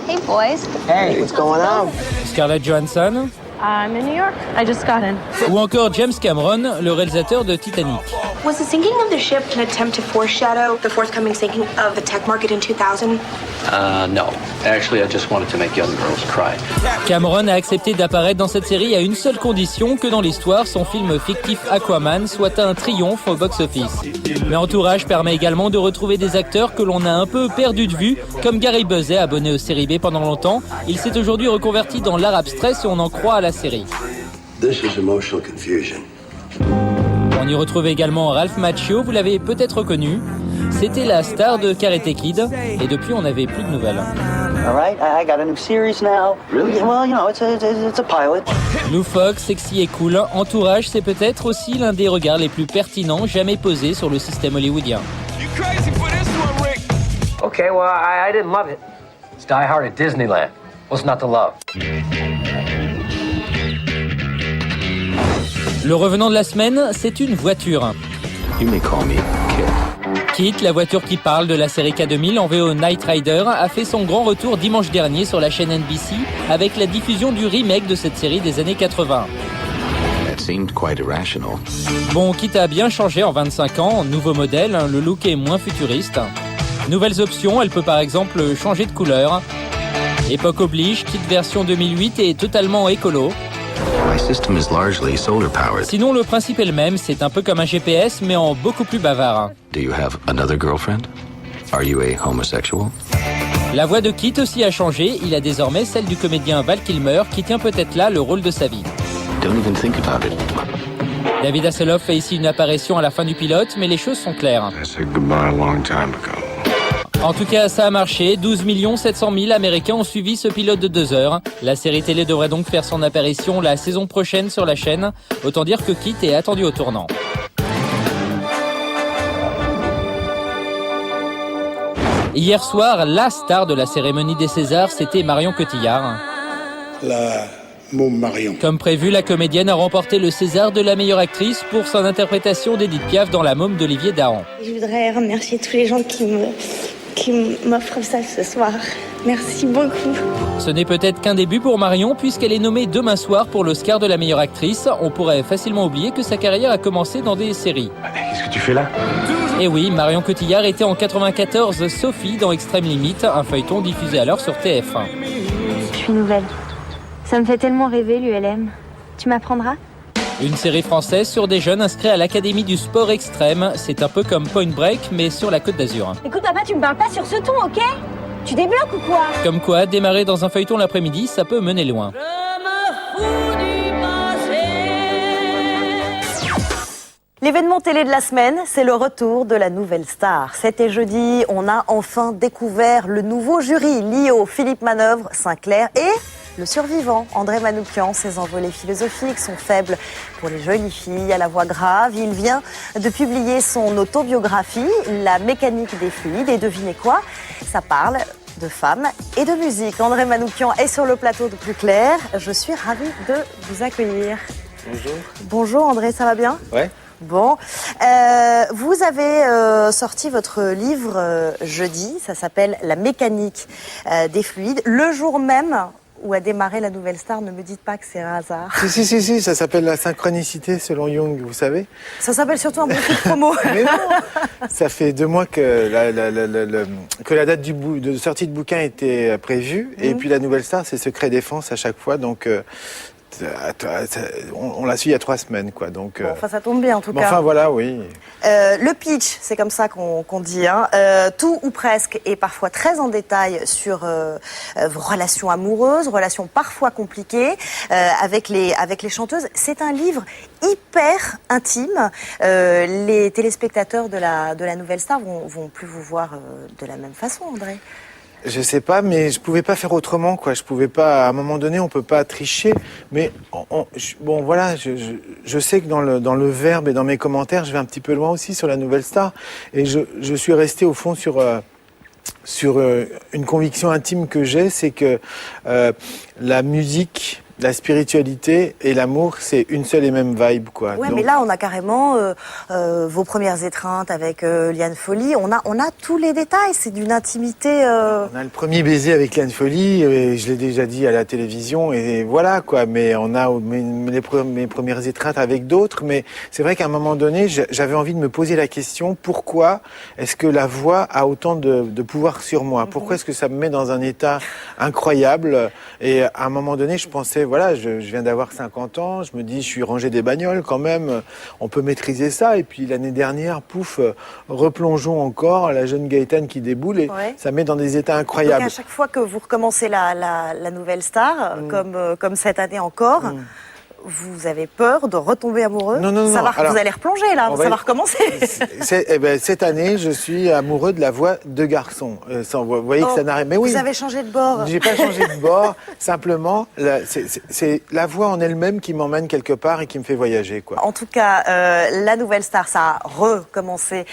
Hey boys. Hey, what's going on? Scarlett Johansson, I'm in New York. I just got in. Ou encore James Cameron, le réalisateur de Titanic. Was the sinking of the ship an attempt to foreshadow the forthcoming sinking of the tech market in 2000? No. Actually, I just wanted to make young girls cry. Cameron a accepté d'apparaître dans cette série à une seule condition, que dans l'histoire, son film fictif Aquaman soit un triomphe au box-office. Mais Entourage permet également de retrouver des acteurs que l'on a un peu perdu de vue, comme Gary Busey, abonné aux séries B pendant longtemps. Il s'est aujourd'hui reconverti dans l'Arab Stress et on en croit à la série. This is emotional confusion. On y retrouve également Ralph Macchio, vous l'avez peut-être reconnu. C'était la star de Karate Kid et depuis on n'avait plus de nouvelles. All right, I got a new series now. Really? Well, you know, it's a pilot. Loufoque, sexy et cool, Entourage, c'est peut-être aussi l'un des regards les plus pertinents jamais posés sur le système hollywoodien. Okay, well, I didn't love it. It's Die Hard at Disneyland. What's not to love? Le revenant de la semaine, c'est une voiture. You may call me Kit. Kit, la voiture qui parle de la série K2000 en VO Knight Rider, a fait son grand retour dimanche dernier sur la chaîne NBC avec la diffusion du remake de cette série des années 80. That seemed quite irrational. Bon, Kit a bien changé en 25 ans, nouveau modèle, le look est moins futuriste. Nouvelles options, elle peut par exemple changer de couleur. Époque oblige, Kit version 2008 est totalement écolo. My system is largely solar powered. Sinon, le principe est le même, c'est un peu comme un GPS, mais en beaucoup plus bavard. Do you have another girlfriend? Are you a homosexual? La voix de Kit aussi a changé, il a désormais celle du comédien Val Kilmer, qui tient peut-être là le rôle de sa vie. Don't even think about it. David Hasselhoff fait ici une apparition à la fin du pilote, mais les choses sont claires. I said goodbye a long time ago. En tout cas, ça a marché. 12 700 000 Américains ont suivi ce pilote de 2 heures. La série télé devrait donc faire son apparition la saison prochaine sur la chaîne. Autant dire que Kit est attendu au tournant. Hier soir, la star de la cérémonie des Césars, c'était Marion Cotillard. La môme Marion. Comme prévu, la comédienne a remporté le César de la meilleure actrice pour son interprétation d'Edith Piaf dans La Môme d'Olivier Dahan. Je voudrais remercier tous les gens qui m'offrent ça ce soir. Merci beaucoup. Ce n'est peut-être qu'un début pour Marion puisqu'elle est nommée demain soir pour l'Oscar de la meilleure actrice. On pourrait facilement oublier que sa carrière a commencé dans des séries. Qu'est-ce que tu fais là? Et oui, Marion Cotillard était en 94 Sophie dans Extrême Limite, un feuilleton diffusé alors sur TF1. Je suis nouvelle. Ça me fait tellement rêver l'ULM. Tu m'apprendras? Une série française sur des jeunes inscrits à l'Académie du sport extrême. C'est un peu comme Point Break, mais sur la Côte d'Azur. Écoute papa, tu me parles pas sur ce ton, ok? Tu débloques ou quoi? Comme quoi, démarrer dans un feuilleton l'après-midi, ça peut mener loin. L'événement télé de la semaine, c'est le retour de la nouvelle star. C'était jeudi, on a enfin découvert le nouveau jury. Lio, Philippe Manœuvre, Sinclair et le survivant, André Manoukian. Ses envolées philosophiques sont faibles pour les jolies filles à la voix grave. Il vient de publier son autobiographie, La mécanique des fluides. Et devinez quoi? Ça parle de femmes et de musique. André Manoukian est sur le plateau de Plus Clair. Je suis ravie de vous accueillir. Bonjour. Bonjour André, ça va bien? Ouais. Bon, vous avez sorti votre livre jeudi, ça s'appelle La mécanique des fluides. Le jour même où a démarré la nouvelle star, ne me dites pas que c'est un hasard. Si, ça s'appelle la synchronicité selon Jung, vous savez. Ça s'appelle surtout un bon coup de promo. Mais non, ça fait 2 mois que la date de sortie de bouquin était prévue, et puis la nouvelle star, c'est Secret Défense à chaque fois, donc... on l'a su il y a 3 semaines, quoi. Donc, bon, enfin, ça tombe bien en tout cas. Enfin voilà, oui. Le pitch, c'est comme ça qu'on dit, hein. Tout ou presque, et parfois très en détail sur vos relations amoureuses, relations parfois compliquées avec les chanteuses. C'est un livre hyper intime. Les téléspectateurs de la nouvelle star vont plus vous voir de la même façon, André. Je sais pas, mais je pouvais pas faire autrement, quoi. Je pouvais pas, à un moment donné, on peut pas tricher. Mais bon, voilà, je sais que dans le verbe et dans mes commentaires, je vais un petit peu loin aussi sur la nouvelle star. Et je suis resté au fond sur une conviction intime que j'ai, c'est que la musique la spiritualité et l'amour, c'est une seule et même vibe, quoi. Ouais, Donc, mais là, on a carrément vos premières étreintes avec Liane Folly. On a tous les détails. C'est d'une intimité. On a le premier baiser avec Liane Folly, et je l'ai déjà dit à la télévision, et voilà, quoi. Mais on a mes premières étreintes avec d'autres. Mais c'est vrai qu'à un moment donné, j'avais envie de me poser la question, pourquoi est-ce que la voix a autant de pouvoir sur moi? Pourquoi est-ce que ça me met dans un état incroyable? Et à un moment donné, je pensais, voilà, je viens d'avoir 50 ans, je me dis, je suis rangé des bagnoles quand même, on peut maîtriser ça. Et puis l'année dernière, pouf, replongeons encore, la jeune Gaëtane qui déboule, et ça met dans des états incroyables. Donc à chaque fois que vous recommencez la nouvelle star, comme cette année encore, vous avez peur de retomber amoureux? Non. Savoir que Alors, vous allez replonger là, ça va recommencer. Cette année, je suis amoureux de la voix de garçon. Vous voyez que ça n'arrive. Mais oui. Vous avez changé de bord. J'ai pas changé de bord. Simplement, c'est la voix en elle-même qui m'emmène quelque part et qui me fait voyager, quoi. En tout cas, la nouvelle star, ça a recommencé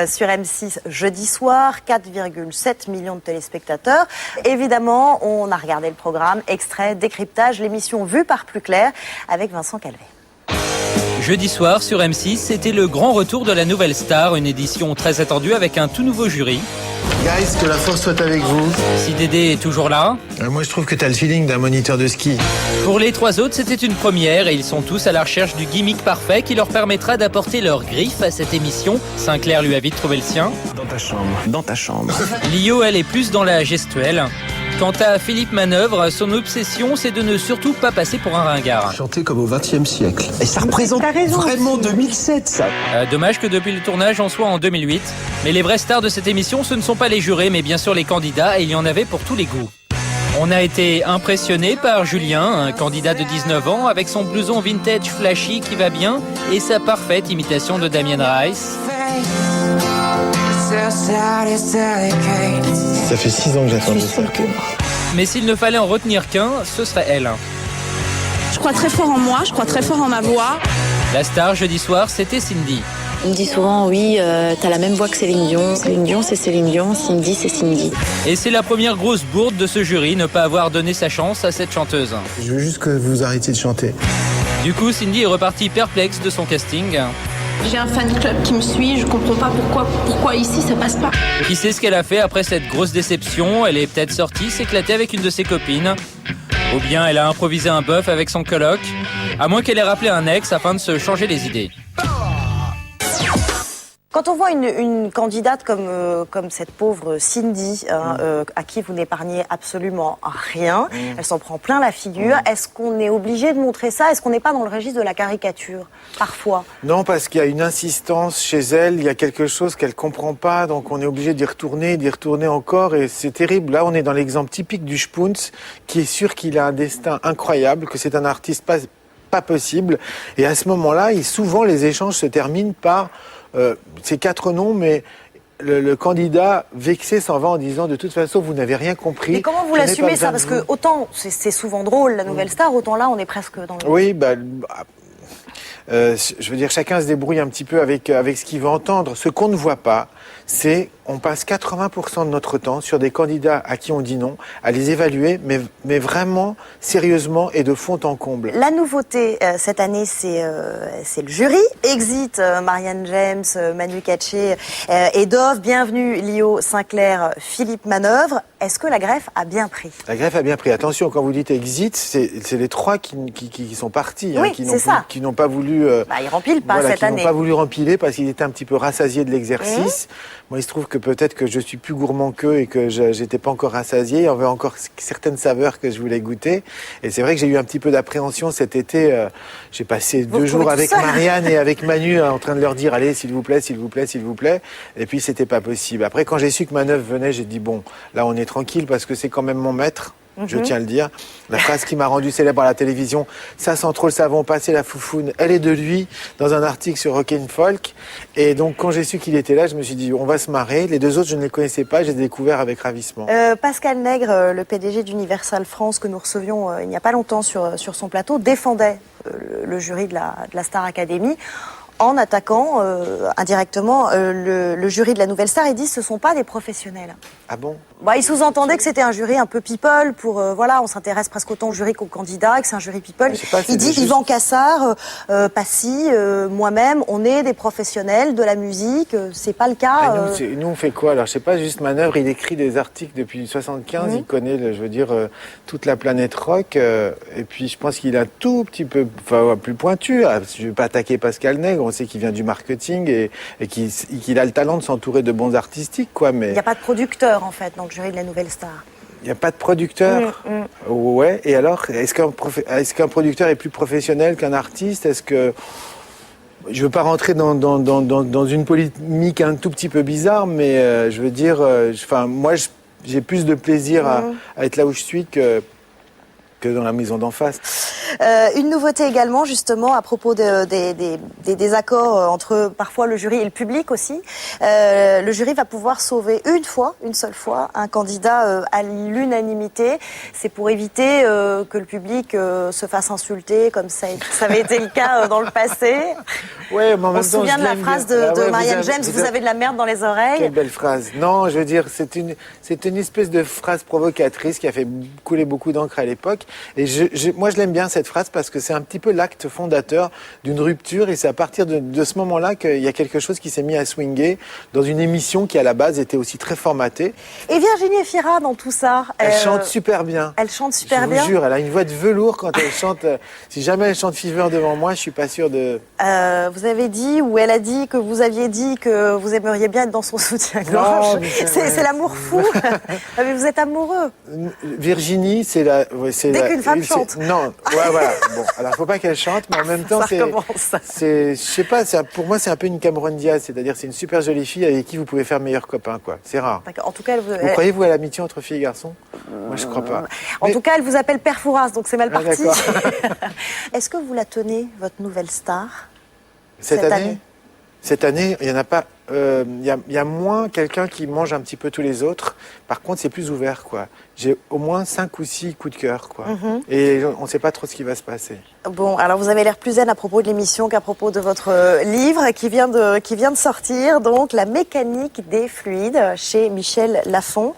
sur M6 jeudi soir, 4,7 millions de téléspectateurs. Évidemment, on a regardé le programme, extrait, décryptage, l'émission vue par Plus Clair avec Vincent Calvet. Jeudi soir sur M6, c'était le grand retour de la nouvelle star, une édition très attendue avec un tout nouveau jury. Guys, que la force soit avec vous. Si Dédé est toujours là. Moi, je trouve que t'as le feeling d'un moniteur de ski. Pour les 3 autres, c'était une première et ils sont tous à la recherche du gimmick parfait qui leur permettra d'apporter leur griffe à cette émission. Sinclair lui a vite trouvé le sien. Dans ta chambre. Lio, elle est plus dans la gestuelle. Quant à Philippe Manœuvre, son obsession, c'est de ne surtout pas passer pour un ringard. Chanter comme au XXe siècle. Et ça représente vraiment 2007, ça. Dommage que depuis le tournage, on soit en 2008. Mais les vraies stars de cette émission, ce ne sont pas les jurés, mais bien sûr les candidats, et il y en avait pour tous les goûts. On a été impressionné par Julien, un candidat de 19 ans, avec son blouson vintage flashy qui va bien, et sa parfaite imitation de Damien Rice. Ça fait 6 ans que j'attends ça. Mais s'il ne fallait en retenir qu'un, ce serait elle. Je crois très fort en moi, je crois très fort en ma voix. La star jeudi soir, c'était Cindy. On me dit souvent, oui, t'as la même voix que Céline Dion. Céline Dion, c'est Céline Dion. Cindy, c'est Cindy. Et c'est la première grosse bourde de ce jury, ne pas avoir donné sa chance à cette chanteuse. Je veux juste que vous arrêtiez de chanter. Du coup, Cindy est repartie perplexe de son casting. J'ai un fan club qui me suit, je comprends pas pourquoi ici ça passe pas. Qui sait ce qu'elle a fait après cette grosse déception? Elle est peut-être sortie s'éclater avec une de ses copines. Ou bien elle a improvisé un bœuf avec son coloc. À moins qu'elle ait rappelé un ex afin de se changer les idées. Quand on voit une candidate comme cette pauvre Cindy, à qui vous n'épargnez absolument rien, elle s'en prend plein la figure, est-ce qu'on est obligé de montrer ça? Est-ce qu'on n'est pas dans le registre de la caricature, parfois? Non, parce qu'il y a une insistance chez elle, il y a quelque chose qu'elle comprend pas, donc on est obligé d'y retourner encore, et c'est terrible. Là, on est dans l'exemple typique du Spunz, qui est sûr qu'il a un destin incroyable, que c'est un artiste pas possible, et à ce moment-là, souvent les échanges se terminent par... c'est 4 noms, mais le candidat vexé s'en va en disant de toute façon vous n'avez rien compris. Mais comment vous l'assumez ça? Parce que autant c'est souvent drôle la nouvelle star, autant là on est presque dans le... Oui, je veux dire, chacun se débrouille un petit peu avec ce qu'il veut entendre. Ce qu'on ne voit pas, c'est on passe 80% de notre temps sur des candidats à qui on dit non, à les évaluer, mais vraiment sérieusement et de fond en comble. La nouveauté cette année, c'est le jury. Exit Marianne James, Manu Katché et Dove. Bienvenue Lio, Sinclair, Philippe Manœuvre. Est-ce que la greffe a bien pris? La greffe a bien pris. Attention, quand vous dites exit, c'est les 3 qui sont partis, oui, qui n'ont pas voulu... ils rempilent pas cette année. Qui n'ont pas voulu rempiler parce qu'ils étaient un petit peu rassasiés de l'exercice. Moi, il se trouve que peut-être que je suis plus gourmand qu'eux et que j'étais pas encore rassasié. Il y avait encore certaines saveurs que je voulais goûter. Et c'est vrai que j'ai eu un petit peu d'appréhension cet été. J'ai passé 2 jours avec Marianne et avec Manu en train de leur dire allez, s'il vous plaît, s'il vous plaît, s'il vous plaît. Et puis c'était pas possible. Après, quand j'ai su que Manœuvre venait, j'ai dit bon, là on est tranquille parce que c'est quand même mon maître. Je tiens à le dire. La phrase qui m'a rendu célèbre à la télévision, ça sent trop le savon passer la foufoune, elle est de lui, dans un article sur Rock & Folk. Et donc, quand j'ai su qu'il était là, je me suis dit, on va se marrer. Les 2 autres, je ne les connaissais pas, je les ai découverts avec ravissement. Pascal Nègre, le PDG d'Universal France, que nous recevions il n'y a pas longtemps sur son plateau, défendait le jury de la Star Academy en attaquant indirectement le jury de la Nouvelle Star. Il dit ce ne sont pas des professionnels. Ah bon? Il sous-entendait que c'était un jury un peu people, on s'intéresse presque autant au jury qu'au candidat, que c'est un jury people. Il dit Yvan Cassard, Passy, moi-même, on est des professionnels de la musique, c'est pas le cas. Nous on fait quoi alors? Je sais pas, juste Manœuvre, il écrit des articles depuis 75, il connaît, toute la planète rock, et puis je pense qu'il est un tout petit peu plus pointu. Je ne vais pas attaquer Pascal Nègre, on sait qu'il vient du marketing et qu'il a le talent de s'entourer de bons artistiques, quoi. Mais il n'y a pas de producteur en fait dans le jury de la Nouvelle Star. Il n'y a pas de producteur. Ouais. Et alors, est-ce qu'un producteur est plus professionnel qu'un artiste? Est-ce que je veux pas rentrer dans une polémique un tout petit peu bizarre, mais moi j'ai plus de plaisir à être là où je suis que dans la maison d'en face. Une nouveauté également, justement, à propos des accords entre parfois le jury et le public aussi. Le jury va pouvoir sauver une seule fois, un candidat à l'unanimité. C'est pour éviter que le public se fasse insulter, comme ça avait été le cas dans le passé. Ouais, mais en même temps, on se souvient de la phrase de Marianne James, vous avez de la merde dans les oreilles. Quelle belle phrase. Non, je veux dire, c'est une espèce de phrase provocatrice qui a fait couler beaucoup d'encre à l'époque. Et moi, je l'aime bien, cette phrase, parce que c'est un petit peu l'acte fondateur d'une rupture. Et c'est à partir de ce moment-là qu'il y a quelque chose qui s'est mis à swinguer dans une émission qui, à la base, était aussi très formatée. Et Virginie Efira, dans tout ça. Elle chante super bien. Elle chante super bien. Je vous jure, elle a une voix de velours quand elle chante. Si jamais elle chante Fever devant moi, je suis pas sûr de... vous avez dit, ou elle a dit que vous aviez dit que vous aimeriez bien être dans son soutien-gorge. C'est l'amour fou. Mais vous êtes amoureux. Virginie, c'est la... Dès qu'une femme chante. Non, voilà. Bon, alors faut pas qu'elle chante, mais en même temps, je sais pas, pour moi, c'est un peu une Cameron Diaz, c'est-à-dire c'est une super jolie fille avec qui vous pouvez faire meilleur copain, quoi. C'est rare. En tout cas, vous croyez-vous à l'amitié entre filles et garçons? Moi, je crois pas. En tout cas, elle vous appelle Père Fouras, donc c'est mal parti. Est-ce que vous la tenez, votre nouvelle star? Cette année, il y en a pas. Il y a moins quelqu'un qui mange un petit peu tous les autres. Par contre, c'est plus ouvert, quoi. J'ai au moins 5 ou 6 coups de cœur, quoi. Et on ne sait pas trop ce qui va se passer. Bon, alors vous avez l'air plus zen à propos de l'émission qu'à propos de votre livre qui vient de sortir, donc La mécanique des fluides, chez Michel Lafon,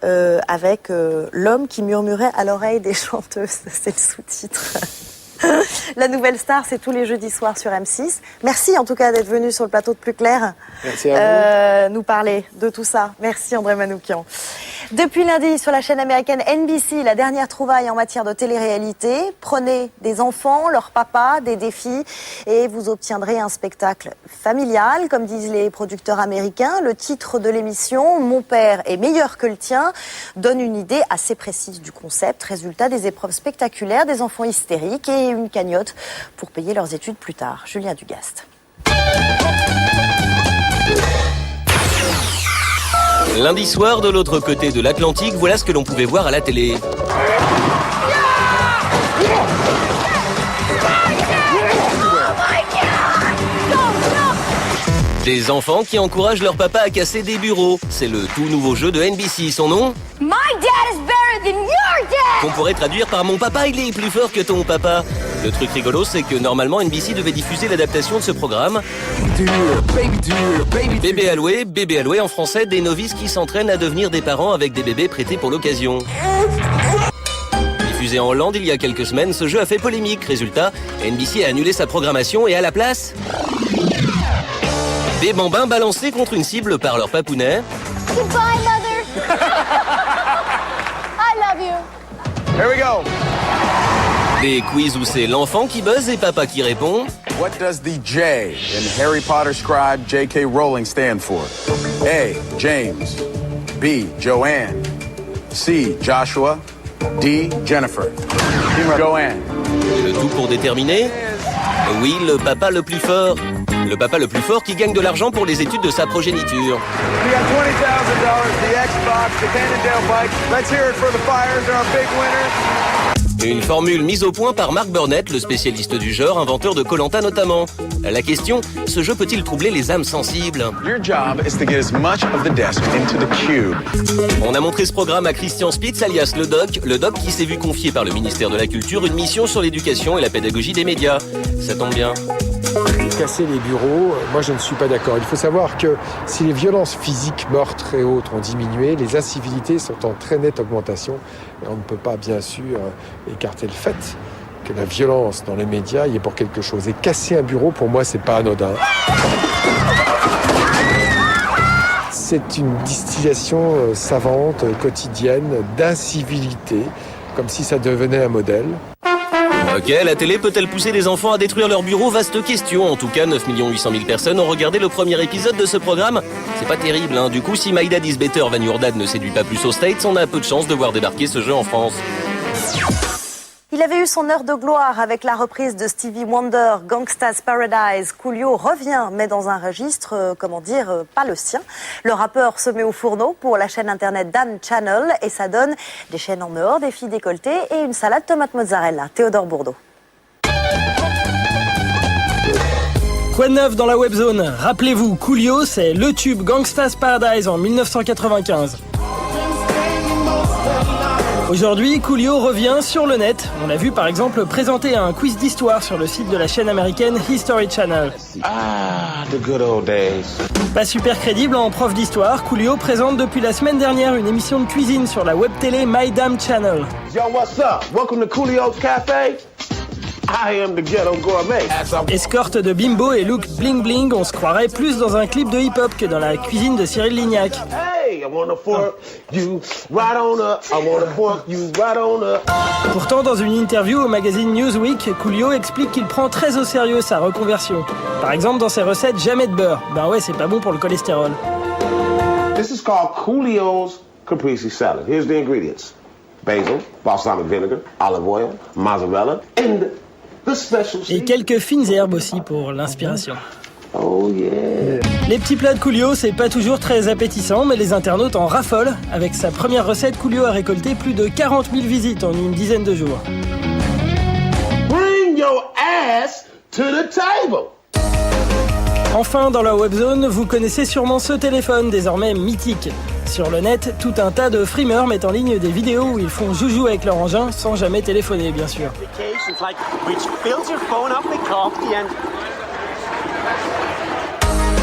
avec l'homme qui murmurait à l'oreille des chanteuses. C'est le sous-titre. La Nouvelle Star, c'est tous les jeudis soirs sur M6. Merci en tout cas d'être venu sur le plateau de Plus Clair. Merci à vous. Nous parler de tout ça. Merci André Manoukian. Depuis lundi, sur la chaîne américaine NBC, la dernière trouvaille en matière de télé-réalité. Prenez des enfants, leur papa, des défis et vous obtiendrez un spectacle familial, comme disent les producteurs américains. Le titre de l'émission, Mon père est meilleur que le tien, donne une idée assez précise du concept. Résultat, des épreuves spectaculaires, des enfants hystériques et une cagnotte pour payer leurs études plus tard. Julien Dugast. Lundi soir, de l'autre côté de l'Atlantique, voilà ce que l'on pouvait voir à la télé. Des enfants qui encouragent leur papa à casser des bureaux. C'est le tout nouveau jeu de NBC. Son nom ? My dad is better than your dad! Qu'on pourrait traduire par mon papa, il est plus fort que ton papa. Le truc rigolo, c'est que normalement NBC devait diffuser l'adaptation de ce programme. Bébé Aloué en français, des novices qui s'entraînent à devenir des parents avec des bébés prêtés pour l'occasion. Diffusé en Hollande il y a quelques semaines, ce jeu a fait polémique. Résultat, NBC a annulé sa programmation et à la place... des bambins balancés contre une cible par leur papounet. Goodbye, mother! I love you! Here we go! Des quiz où c'est l'enfant qui buzz et papa qui répond. What does the J in Harry Potter scribe J.K. Rowling stand for? A. James. B. Joanne. C. Joshua. D. Jennifer. Joanne. Le tout pour déterminer. Oui, le papa le plus fort. Le papa le plus fort qui gagne de l'argent pour les études de sa progéniture. We got $20,000, the Xbox, the Cannondale bike. Let's hear it for the Fires, they're our big winners. Une formule mise au point par Mark Burnett, le spécialiste du genre, inventeur de Koh-Lanta notamment. La question, ce jeu peut-il troubler les âmes sensibles ? Your job is to get as much of the desk into the cube. On a montré ce programme à Christian Spitz, alias le Doc qui s'est vu confier par le ministère de la Culture une mission sur l'éducation et la pédagogie des médias. Ça tombe bien. casser les bureaux. Moi, je ne suis pas d'accord. Il faut savoir que si les violences physiques, meurtres et autres ont diminué, les incivilités sont en très nette augmentation. Et on ne peut pas, bien sûr, écarter le fait que la violence dans les médias y est pour quelque chose. Et casser un bureau, pour moi, c'est pas anodin. C'est une distillation savante, quotidienne, d'incivilité, comme si ça devenait un modèle. Ok, la télé peut-elle pousser les enfants à détruire leur bureau? Vaste question. En tout cas, 9 800 000 personnes ont regardé le premier épisode de ce programme. C'est pas terrible, hein. Du coup, si My Dad is Better Van Your Dad ne séduit pas plus aux States, on a peu de chance de voir débarquer ce jeu en France. Il avait eu son heure de gloire avec la reprise de Stevie Wonder, Gangsta's Paradise. Coolio revient, mais dans un registre, pas le sien. Le rappeur se met au fourneau pour la chaîne internet Dan Channel et ça donne des chaînes en or, des filles décolletées et une salade tomate mozzarella. Théodore Bourdeau. Quoi de neuf dans la webzone? Rappelez-vous, Coolio, c'est le tube Gangsta's Paradise en 1995. Aujourd'hui, Coolio revient sur le net. On l'a vu par exemple présenter un quiz d'histoire sur le site de la chaîne américaine History Channel. Ah, the good old days. Pas super crédible en prof d'histoire, Coolio présente depuis la semaine dernière une émission de cuisine sur la web télé My Damn Channel. Yo, what's up? Welcome to Coolio's Cafe. I am the ghetto gourmet. Escorte de bimbo et look bling bling, on se croirait plus dans un clip de hip-hop que dans la cuisine de Cyril Lignac. Hey, I wanna fork you right on up. I wanna fork you right on up. Pourtant, dans une interview au magazine Newsweek, Coolio explique qu'il prend très au sérieux sa reconversion. Par exemple, dans ses recettes, jamais de beurre. Ben ouais, c'est pas bon pour le cholestérol. This is called Coolio's Caprese Salad. Here's the ingredients. Basil, balsamic vinegar, olive oil, mozzarella, and the special et quelques fines herbes aussi pour l'inspiration. Oh yeah. Les petits plats de Coolio, c'est pas toujours très appétissant, mais les internautes en raffolent. Avec sa première recette, Coolio a récolté plus de 40 000 visites en une dizaine de jours. Bring your ass to the table. Enfin, dans la webzone, vous connaissez sûrement ce téléphone, désormais mythique. Sur le net, tout un tas de frimeurs mettent en ligne des vidéos où ils font joujou avec leur engin sans jamais téléphoner, bien sûr.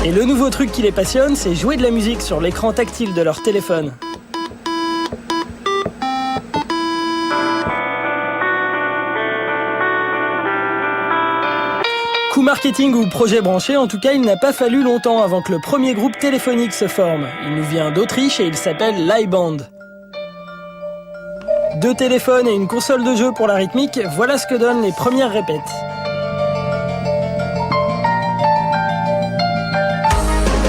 Et le nouveau truc qui les passionne, c'est jouer de la musique sur l'écran tactile de leur téléphone. Coup marketing ou projet branché, en tout cas, il n'a pas fallu longtemps avant que le premier groupe téléphonique se forme. Il nous vient d'Autriche et il s'appelle Leiband. 2 téléphones et une console de jeu pour la rythmique, voilà ce que donnent les premières répètes.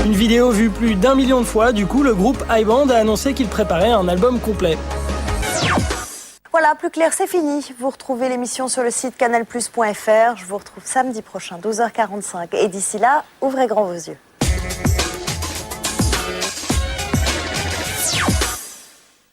Une vidéo vue plus d'1 million de fois, du coup, le groupe Leiband a annoncé qu'il préparait un album complet. Voilà, plus clair, c'est fini. Vous retrouvez l'émission sur le site canalplus.fr. Je vous retrouve samedi prochain, 12h45. Et d'ici là, ouvrez grand vos yeux.